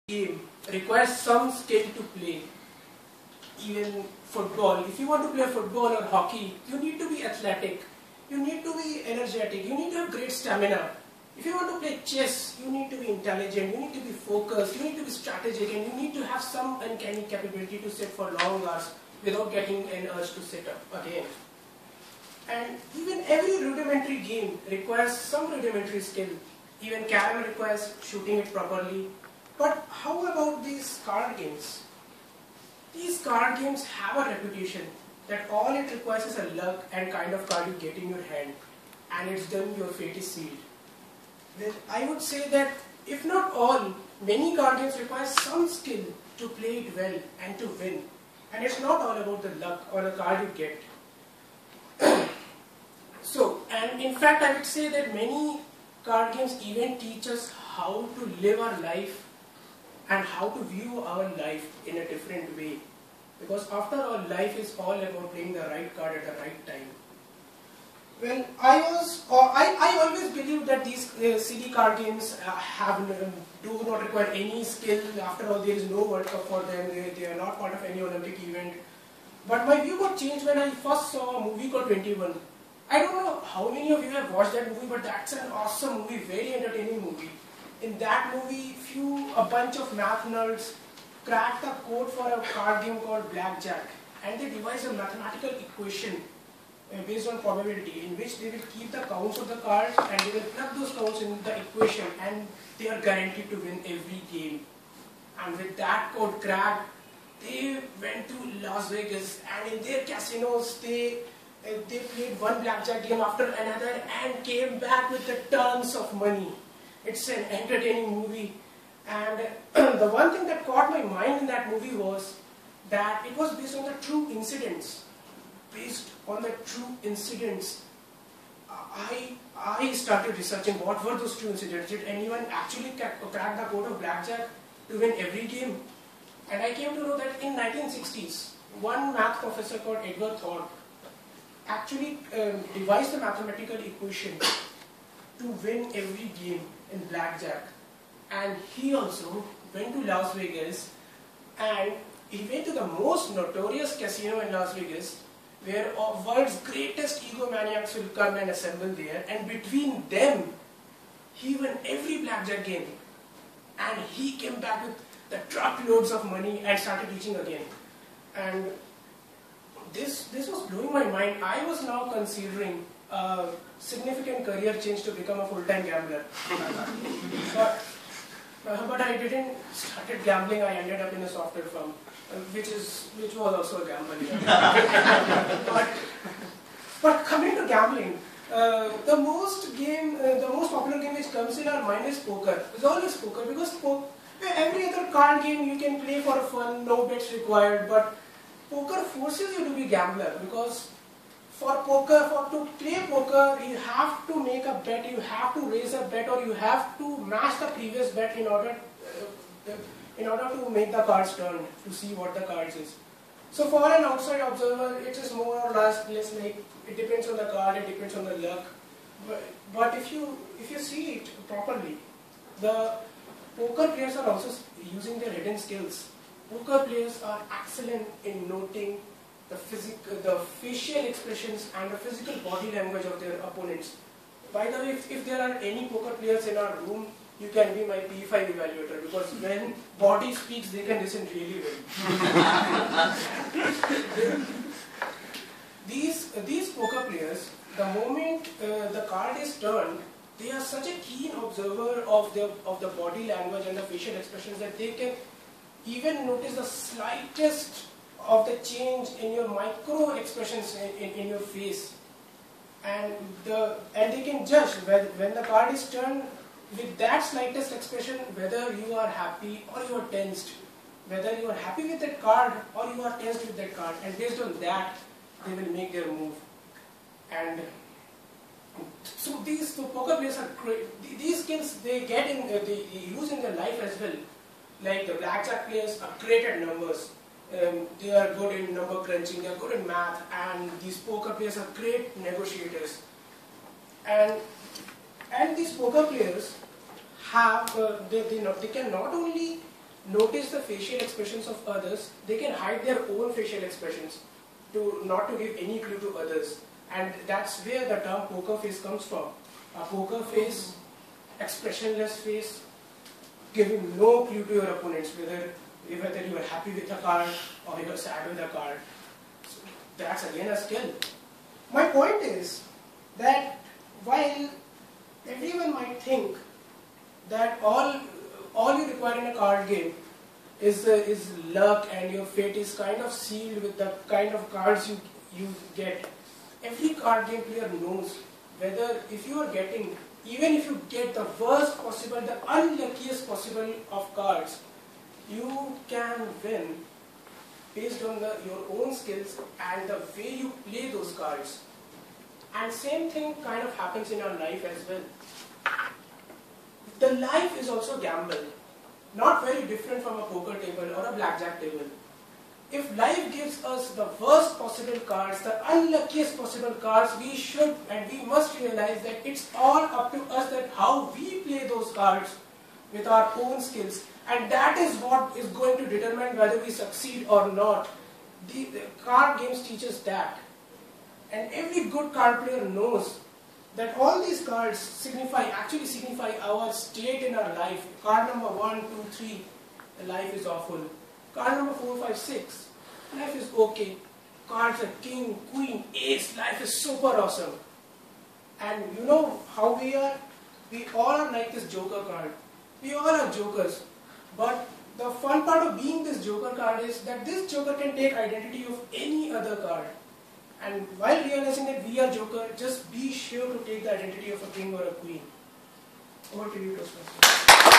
game requires some skill to play. Even football, if you want to play football or hockey, you need to be athletic, you need to be energetic, you need to have great stamina. If you want to play chess, you need to be intelligent, you need to be focused, you need to be strategic, and you need to have some uncanny capability to sit for long hours without getting an urge to sit up again. And even every rudimentary game requires some rudimentary skill. Even carom requires shooting it properly. But how about these card games? These card games have a reputation that all it requires is a luck and kind of card you get in your hand, and it's done, your fate is sealed. Well, I would say that if not all, many card games require some skill to play it well and to win. And it's not all about the luck or the card you get. And in fact, I would say that many card games even teach us how to live our life and how to view our life in a different way. Because after all, life is all about playing the right card at the right time. Well, I always believed that these silly card games do not require any skill. After all, there is no World Cup for them. They are not part of any Olympic event. But my view got changed when I first saw a movie called 21. I don't know how many of you have watched that movie, but that's an awesome movie, very entertaining movie. In that movie, a bunch of math nerds cracked a code for a card game called Blackjack, and they devised a mathematical equation based on probability, in which they will keep the counts of the cards and they will plug those counts in the equation, and they are guaranteed to win every game. And with that code cracked, they went to Las Vegas, and in their casinos they played one blackjack game after another and came back with the tons of money. It's an entertaining movie, and the one thing that caught my mind in that movie was that it was based on the true incidents. Based on the true incidents, I started researching what were those true incidents. Did anyone actually crack the code of blackjack to win every game? And I came to know that in 1960s, one math professor called Edward Thorpe actually devised a mathematical equation to win every game in blackjack. And he also went to Las Vegas, and he went to the most notorious casino in Las Vegas, where world's greatest egomaniacs will come and assemble there, and between them he won every blackjack game, and he came back with the truckloads of money and started teaching again. And this was blowing my mind. I was now considering a significant career change to become a full-time gambler. But I didn't started gambling. I ended up in a software firm, which was also a gamble. but coming to gambling, the most popular game which comes in our mind is poker. It's always poker, because every other card game you can play for fun, no bets required, but poker forces you to be a gambler, because to play poker, you have to make a bet, you have to raise a bet, or you have to match the previous bet in order to make the cards turn, to see what the cards is. So for an outside observer, it is more or less like, it depends on the card, it depends on the luck. But if you see it properly, the poker players are also using their hidden skills. Poker players are excellent in noting the facial expressions and the physical body language of their opponents. By the way, if there are any poker players in our room, you can be my P5 evaluator, because when body speaks, they can listen really well. These poker players, the moment the card is turned, they are such a keen observer of the body language and the facial expressions that they can even notice the slightest of the change in your micro expressions in your face, and they can judge when the card is turned with that slightest expression whether you are happy or you are tensed, whether you are happy with that card or you are tensed with that card, and based on that they will make their move. And so these poker players are great. These skills they use in their life as well. Like the blackjack players are great at numbers. They are good in number crunching, they are good in math, and these poker players are great negotiators. And these poker players have they can not only notice the facial expressions of others, they can hide their own facial expressions to not to give any clue to others. And that's where the term poker face comes from. A poker face, expressionless face, giving no clue to your opponents, whether you are happy with a card or you are sad with a card. So that's again a skill. My point is that while everyone might think that all you require in a card game is luck and your fate is kind of sealed with the kind of cards you get. Every card game player knows whether if you are getting, even if you get the worst possible, the unluckiest possible of cards, you can win based on your own skills and the way you play those cards. And same thing kind of happens in our life as well. The life is also gamble, not very different from a poker table or a blackjack table. If life gives us the worst possible cards, the unluckiest possible cards, we should and we must realize that it's all up to us that how we play those cards with our own skills. And that is what is going to determine whether we succeed or not. The card games teach us that. And every good card player knows that all these cards actually signify our state in our life. Card number 1, 2, 3, life is awful. Card number 4, 5, 6, life is okay. Cards like king, queen, ace, life is super awesome. And you know how we are? We all are like this joker card. We all are jokers. But the fun part of being this joker card is that this joker can take identity of any other card. And while realizing that we are joker, just be sure to take the identity of a king or a queen. Over to you, Toastmaster.